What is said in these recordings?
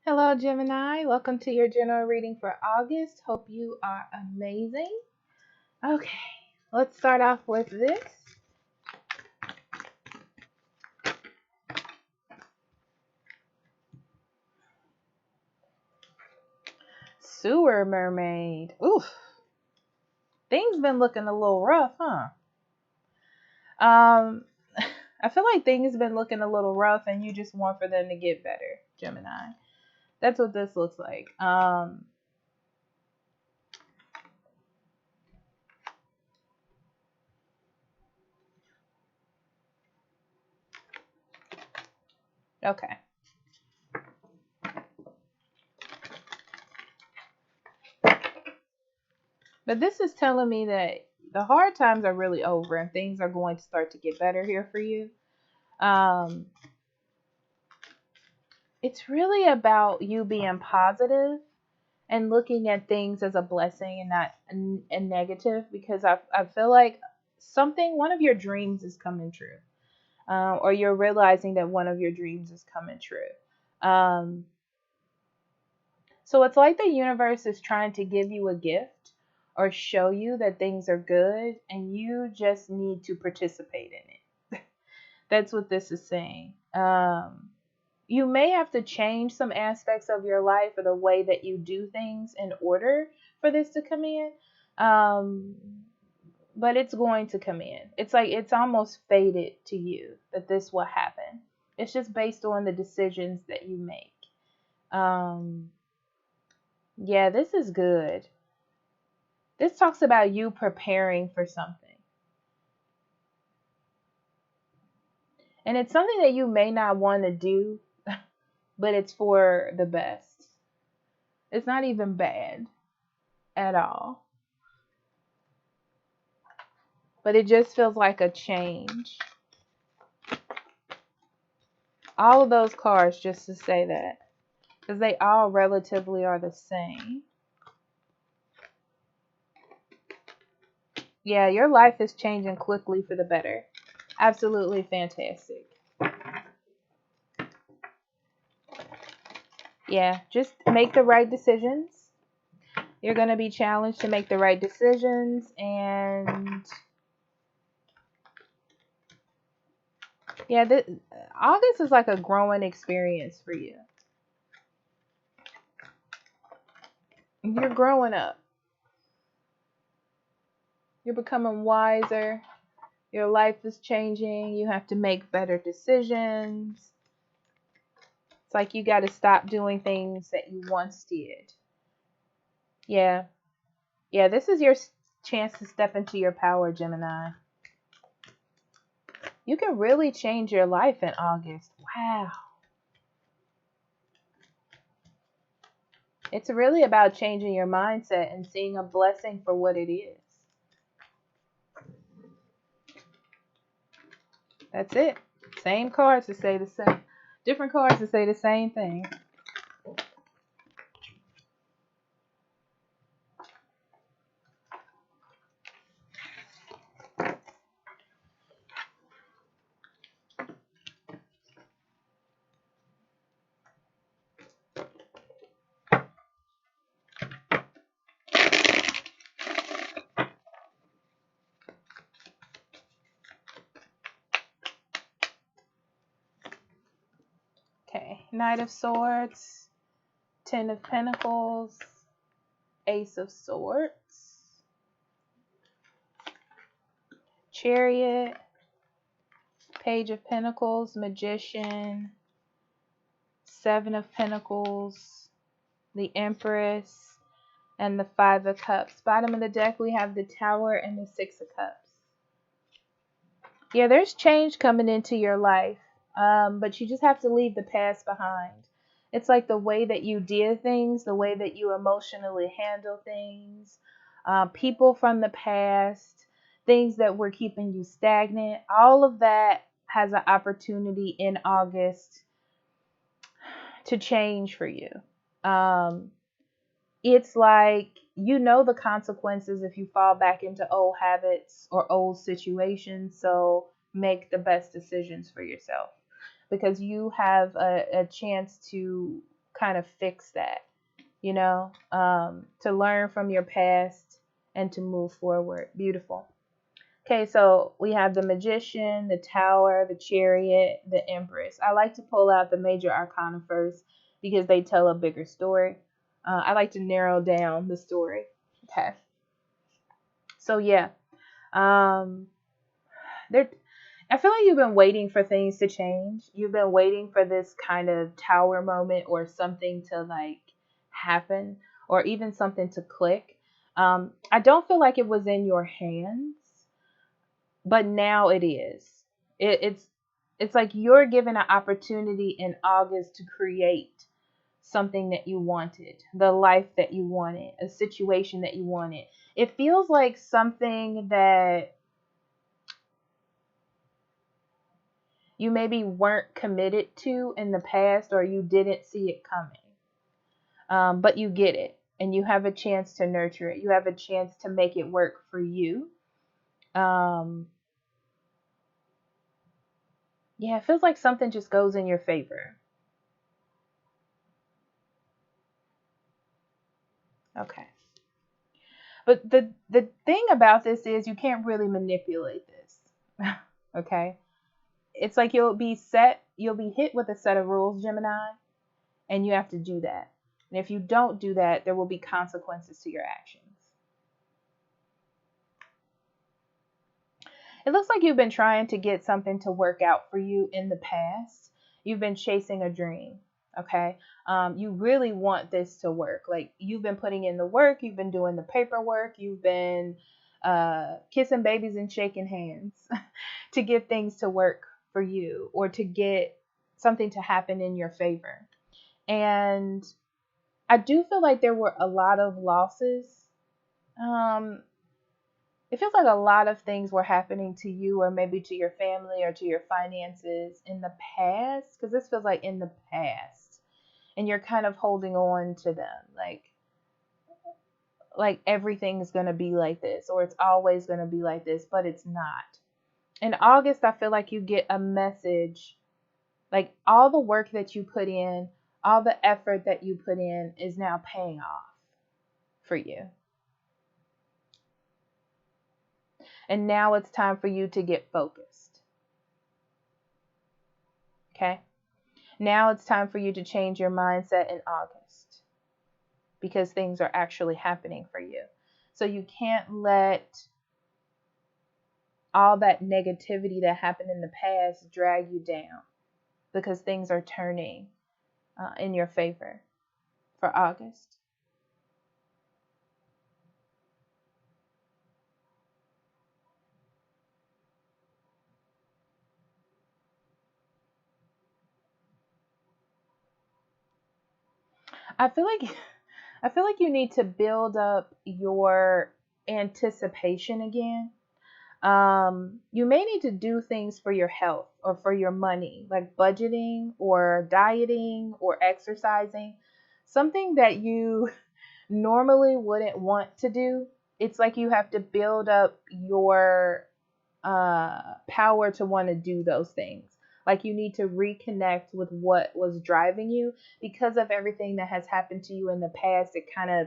Hello, Gemini. Welcome to your general reading for August. Hope you are amazing. Okay, let's start off with this. Sewer Mermaid. Oof, things been looking a little rough, huh? Um, I feel like things been looking a little rough and you just want for them to get better, Gemini. That's what this looks like. Okay. But this is telling me that the hard times are really over and things are going to start to get better here for you. Um, it's really about you being positive and looking at things as a blessing and not a negative, because I feel like one of your dreams is coming true, or you're realizing that one of your dreams is coming true. So it's like the universe is trying to give you a gift or show you that things are good and you just need to participate in it. That's what this is saying. You may have to change some aspects of your life or the way that you do things in order for this to come in. Um, but it's going to come in. It's like it's almost fated to you that this will happen. It's just based on the decisions that you make. Um, yeah, this is good. This talks about you preparing for something. And it's something that you may not want to do, but it's for the best. It's not even bad at all. But it just feels like a change. All of those cards, just to say that, because they all relatively are the same. Yeah, your life is changing quickly for the better. Absolutely fantastic. Yeah, just make the right decisions. You're going to be challenged to make the right decisions, and yeah, August is like a growing experience for you. You're growing up. You're becoming wiser. Your life is changing. You have to make better decisions. It's like you got to stop doing things that you once did. Yeah. Yeah, this is your chance to step into your power, Gemini. You can really change your life in August. Wow. It's really about changing your mindset and seeing a blessing for what it is. That's it. Same cards to say the same. Different cards to say the same thing. Okay. Knight of Swords, Ten of Pentacles, Ace of Swords, Chariot, Page of Pentacles, Magician, Seven of Pentacles, the Empress, and the Five of Cups. Bottom of the deck, we have the Tower and the Six of Cups. Yeah, there's change coming into your life, but you just have to leave the past behind. It's like the way that you did things, the way that you emotionally handle things, people from the past, things that were keeping you stagnant. All of that has an opportunity in August to change for you. Um, it's like you know the consequences if you fall back into old habits or old situations. So make the best decisions for yourself because you have a chance to kind of fix that, to learn from your past and to move forward. Beautiful. Okay, so we have the Magician, the Tower, the Chariot, the Empress. I like to pull out the major arcana first because they tell a bigger story. I like to narrow down the story. Okay. So yeah, um, there. I feel like you've been waiting for things to change. You've been waiting for this kind of tower moment or something to like happen or even something to click. I don't feel like it was in your hands, but now it is. It's like you're given an opportunity in August to create something that you wanted, the life that you wanted, a situation that you wanted. It feels like something that you maybe weren't committed to in the past or you didn't see it coming. But you get it and you have a chance to nurture it. You have a chance to make it work for you. Yeah, it feels like something just goes in your favor. Okay. But the thing about this is you can't really manipulate this. Okay? It's like you'll be hit with a set of rules, Gemini, and you have to do that. And if you don't do that, there will be consequences to your actions. It looks like you've been trying to get something to work out for you in the past. You've been chasing a dream. Okay. You really want this to work. Like you've been putting in the work, you've been doing the paperwork, you've been kissing babies and shaking hands to get things to work for you or to get something to happen in your favor. And I do feel like there were a lot of losses. Um, it feels like a lot of things were happening to you or maybe to your family or to your finances in the past, because this feels like in the past and you're kind of holding on to them like everything's going to be like this or it's always going to be like this, but it's not. In August, I feel like you get a message, like all the work that you put in, all the effort that you put in is now paying off for you. And now it's time for you to get focused. Okay? Now it's time for you to change your mindset in August because things are actually happening for you. So you can't let all that negativity that happened in the past drag you down because things are turning in your favor for August. I feel like I feel like you need to build up your anticipation again. You may need to do things for your health or for your money, like budgeting or dieting or exercising, something that you normally wouldn't want to do. It's like you have to build up your power to want to do those things. Like you need to reconnect with what was driving you because of everything that has happened to you in the past. It kind of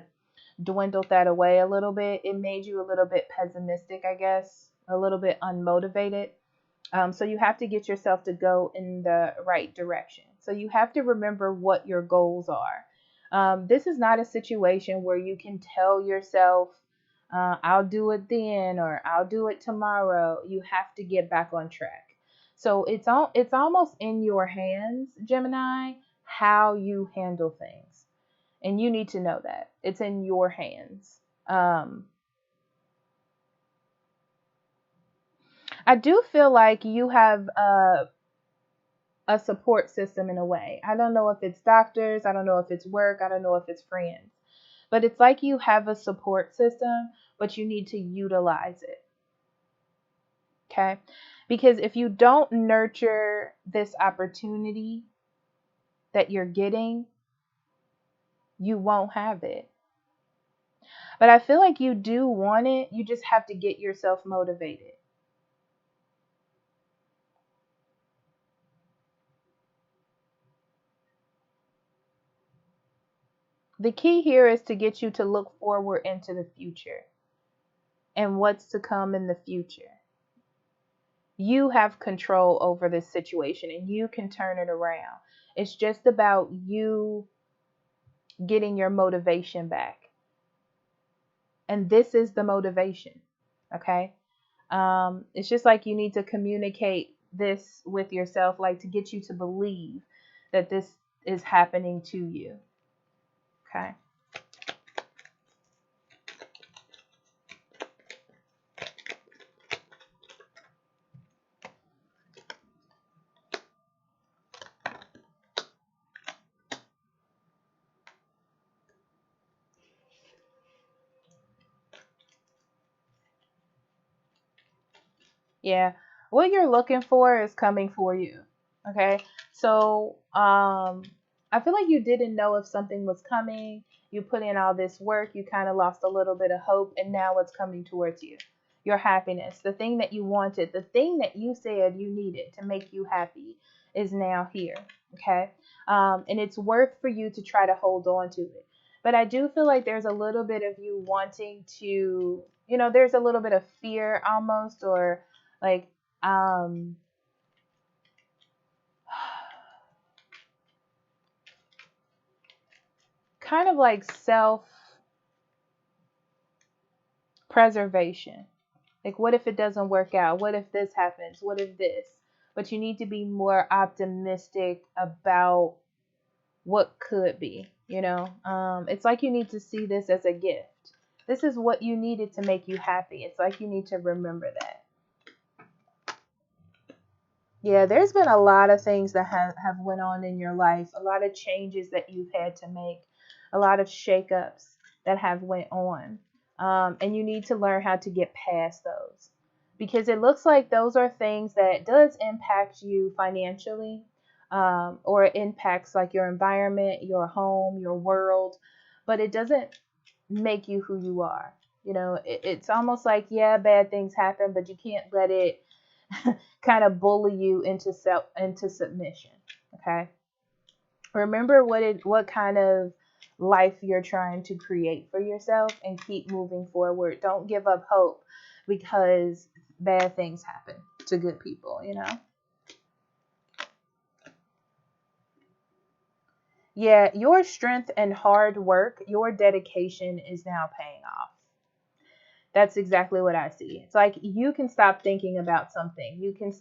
dwindled that away a little bit. It made you a little bit pessimistic, I guess, a little bit unmotivated. So you have to get yourself to go in the right direction. So you have to remember what your goals are. This is not a situation where you can tell yourself, I'll do it then or I'll do it tomorrow. You have to get back on track. So it's almost in your hands, Gemini, how you handle things. And you need to know that. It's in your hands. I do feel like you have a support system in a way. I don't know if it's doctors, I don't know if it's work, I don't know if it's friends. But it's like you have a support system, but you need to utilize it. Okay? Because if you don't nurture this opportunity that you're getting, you won't have it. But I feel like you do want it. You just have to get yourself motivated. The key here is to get you to look forward into the future and what's to come in the future. You have control over this situation and you can turn it around. It's just about you getting your motivation back. And this is the motivation. Okay. It's just like you need to communicate this with yourself, like to get you to believe that this is happening to you. Okay. Yeah. What you're looking for is coming for you. Okay. So, I feel like you didn't know if something was coming. You put in all this work, you kind of lost a little bit of hope, and now it's coming towards you. Your happiness, the thing that you wanted, the thing that you said you needed to make you happy is now here. Okay. And it's worth for you to try to hold on to it. But I do feel like there's a little bit of you wanting to, there's a little bit of fear almost, or like um kind of like self preservation. Like, what if it doesn't work out? What if this happens? What if this? But you need to be more optimistic about what could be. It's like you need to see this as a gift. This is what you needed to make you happy. It's like you need to remember that. Yeah, there's been a lot of things that have went on in your life, a lot of changes that you've had to make, a lot of shakeups that have went on. And you need to learn how to get past those, because it looks like those are things that does impact you financially, or it impacts like your environment, your home, your world, but it doesn't make you who you are. It's almost like, yeah, bad things happen, but you can't let it kind of bully you into submission. Okay. Remember what kind of life you're trying to create for yourself and keep moving forward. Don't give up hope because bad things happen to good people. Yeah, your strength and hard work, your dedication is now paying off. That's exactly what I see. It's like you can stop thinking about something. You can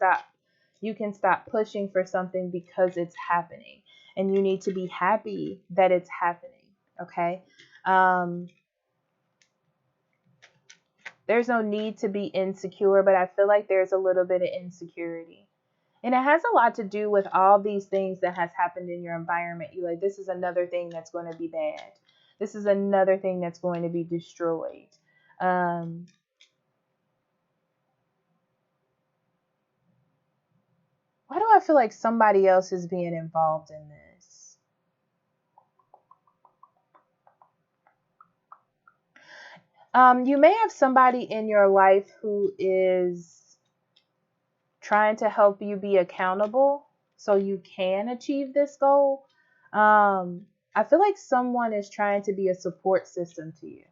stop pushing for something because it's happening. And you need to be happy that it's happening. Okay? Um, there's no need to be insecure, but I feel like there's a little bit of insecurity. And it has a lot to do with all these things that has happened in your environment. You like, this is another thing that's going to be bad. This is another thing that's going to be destroyed. Um, why do I feel like somebody else is being involved in this? You may have somebody in your life who is trying to help you be accountable so you can achieve this goal. I feel like someone is trying to be a support system to you.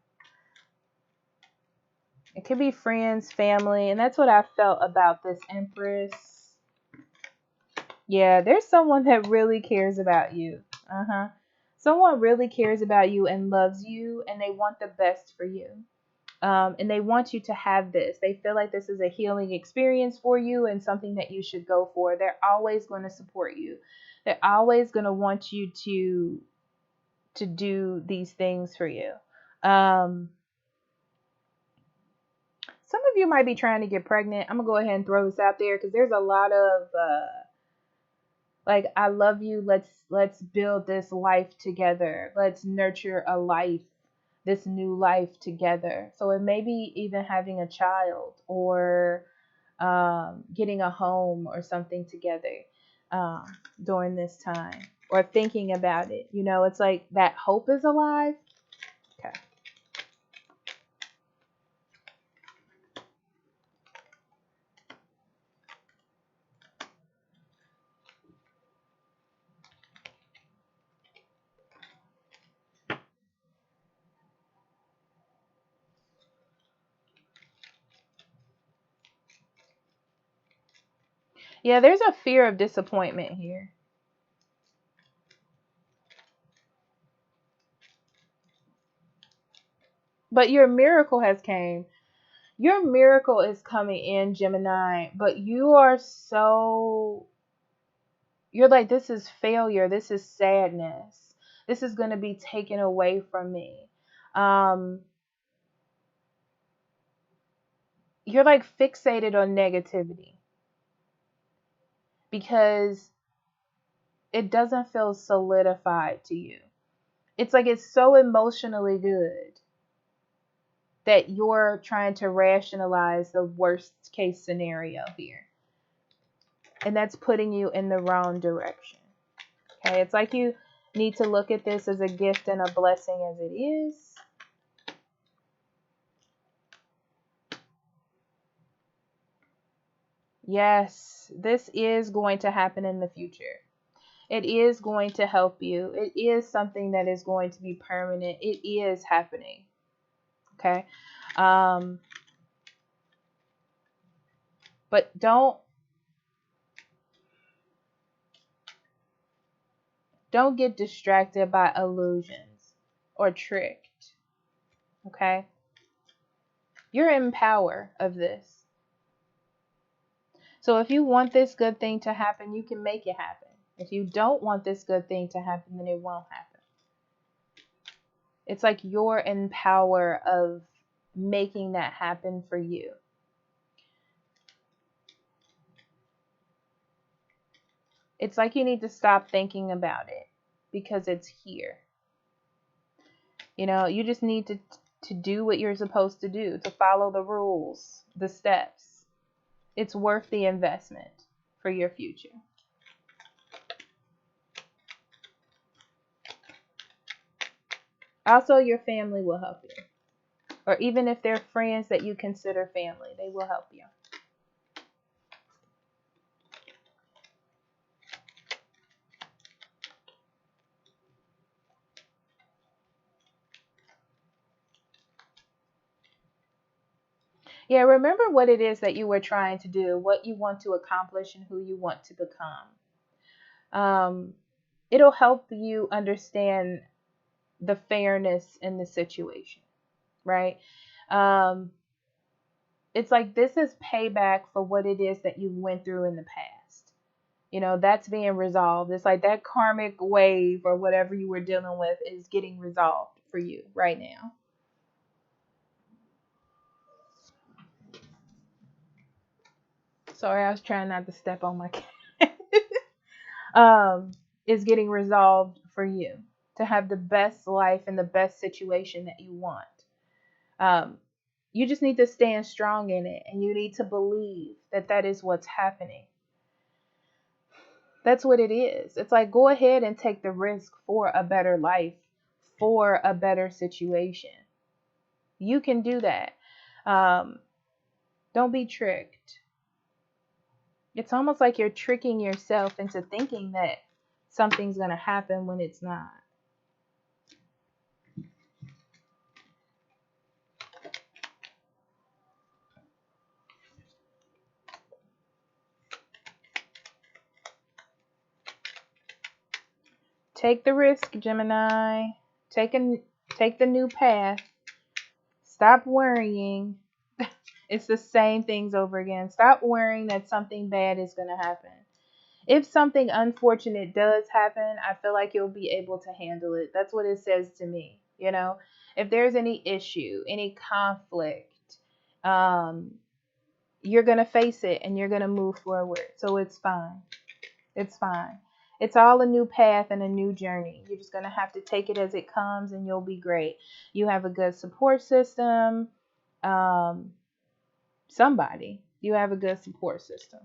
It could be friends, family, and that's what I felt about this Empress. Yeah, there's someone that really cares about you. Uh-huh. Someone really cares about you and loves you, and they want the best for you. And they want you to have this. They feel like this is a healing experience for you and something that you should go for. They're always going to support you. They're always going to want you to do these things for you. Um, some of you might be trying to get pregnant. I'm gonna go ahead and throw this out there because there's a lot of like, I love you. Let's build this life together. Let's nurture a life, this new life together. So it may be even having a child, or getting a home or something together um, during this time, or thinking about it. It's like that hope is alive. Okay. Yeah, there's a fear of disappointment here. But your miracle has came. Your miracle is coming in, Gemini, but you're like, this is failure, this is sadness, this is going to be taken away from me. um you're like fixated on negativity because it doesn't feel solidified to you. It's like it's so emotionally good that you're trying to rationalize the worst case scenario here, and that's putting you in the wrong direction. Okay, it's like you need to look at this as a gift and a blessing as it is. Yes, this is going to happen in the future. It is going to help you. It is something that is going to be permanent. It is happening. Okay. Um, but don't get distracted by illusions or tricked. Okay? You're in power of this. So if you want this good thing to happen, you can make it happen. If you don't want this good thing to happen, then it won't happen. It's like you're in power of making that happen for you. It's like you need to stop thinking about it because it's here. You just need to do what you're supposed to do, to follow the rules, the steps. It's worth the investment for your future. Also, your family will help you. Or even if they're friends that you consider family, they will help you. Yeah, remember what it is that you were trying to do, what you want to accomplish, and who you want to become. Um, it'll help you understand the fairness in the situation, right? Um, it's like this is payback for what it is that you went through in the past. That's being resolved. It's like that karmic wave or whatever you were dealing with is getting resolved for you right now. Sorry, I was trying not to step on my cat. Is getting resolved for you to have the best life and the best situation that you want. Um, you just need to stand strong in it, and you need to believe that that is what's happening. That's what it is. It's like go ahead and take the risk for a better life, for a better situation. You can do that. Um, don't be tricked. It's almost like you're tricking yourself into thinking that something's going to happen when it's not. Take the risk, Gemini. Take the new path. Stop worrying. It's the same things over again. Stop worrying that something bad is going to happen. If something unfortunate does happen, I feel like you'll be able to handle it. That's what it says to me. If there's any issue, any conflict, um, you're going to face it and you're going to move forward. So it's fine. It's fine. It's all a new path and a new journey. You're just going to have to take it as it comes and you'll be great. You have a good support system. Um, somebody. You have a good support system.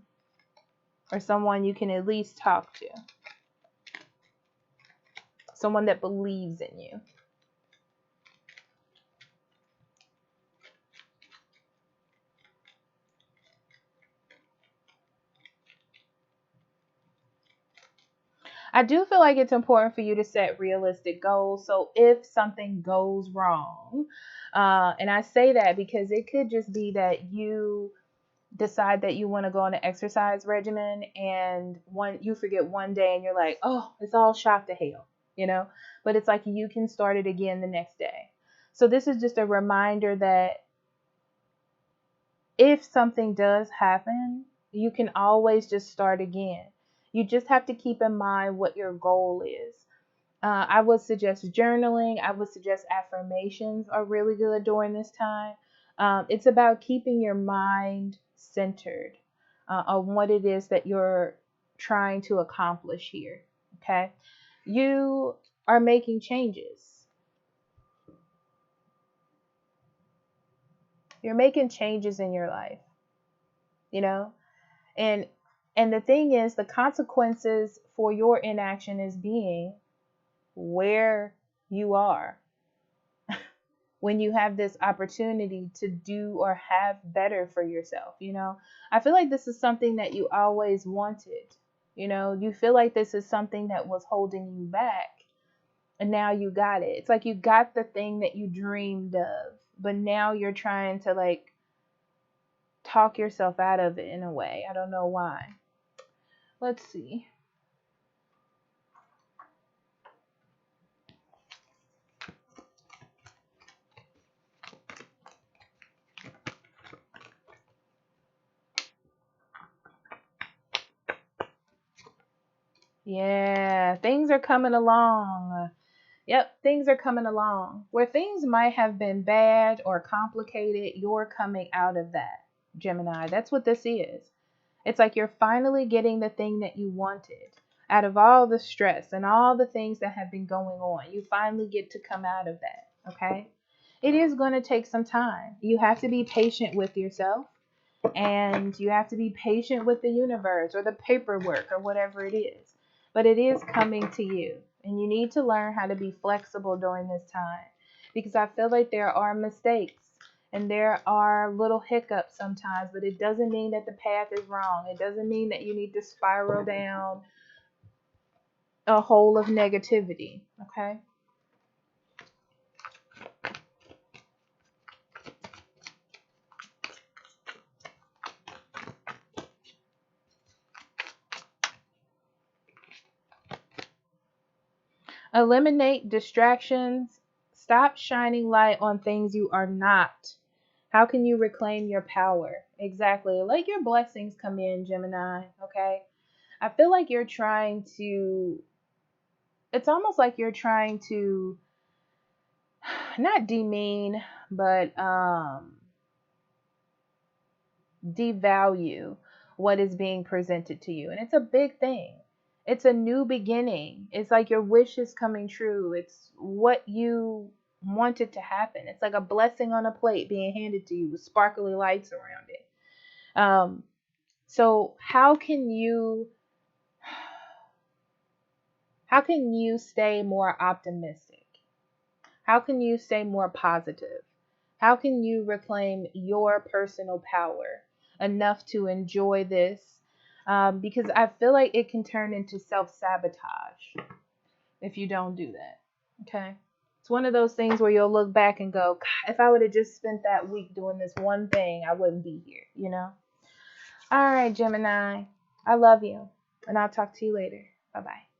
Or someone you can at least talk to. Someone that believes in you. I do feel like it's important for you to set realistic goals. So if something goes wrong, and I say that because it could just be that you decide that you want to go on an exercise regimen, and you forget one day and you're like, oh, it's all shot to hell, you know? But it's like you can start it again the next day. So this is just a reminder that if something does happen, you can always just start again. You just have to keep in mind what your goal is. I would suggest journaling. I would suggest affirmations are really good during this time. It's about keeping your mind centered on what it is that you're trying to accomplish here. Okay. You are making changes. You're making changes in your life, you know? And and the thing is, the consequences for your inaction is being where you are when you have this opportunity to do or have better for yourself, you know? I feel like this is something that you always wanted. You know, you feel like this is something that was holding you back, and now you got it. It's like you got the thing that you dreamed of, but now you're trying to like talk yourself out of it in a way. I don't know why. Let's see. Yeah, things are coming along. Yep, things are coming along. Where things might have been bad or complicated, you're coming out of that, Gemini. That's what this is. It's like you're finally getting the thing that you wanted. Out of all the stress and all the things that have been going on, you finally get to come out of that, okay? It is going to take some time. You have to be patient with yourself, and you have to be patient with the universe or the paperwork or whatever it is. But it is coming to you, and you need to learn how to be flexible during this time, because I feel like there are mistakes and there are little hiccups sometimes, but it doesn't mean that the path is wrong. It doesn't mean that you need to spiral down a hole of negativity, okay? Eliminate distractions. Stop shining light on things you are not. How can you reclaim your power? Exactly. Let your blessings come in, Gemini, okay? I feel like you're trying to, it's almost like you're trying to not demean, but devalue what is being presented to you. And it's a big thing. It's a new beginning. It's like your wish is coming true. It's what you wanted to happen. It's like a blessing on a plate being handed to you with sparkly lights around it. So how can you stay more optimistic? How can you stay more positive? How can you reclaim your personal power enough to enjoy this? Because I feel like it can turn into self-sabotage if you don't do that. Okay? It's one of those things where you'll look back and go, God, if I would have just spent that week doing this one thing, I wouldn't be here, you know? All right, Gemini. I love you. And I'll talk to you later. Bye-bye.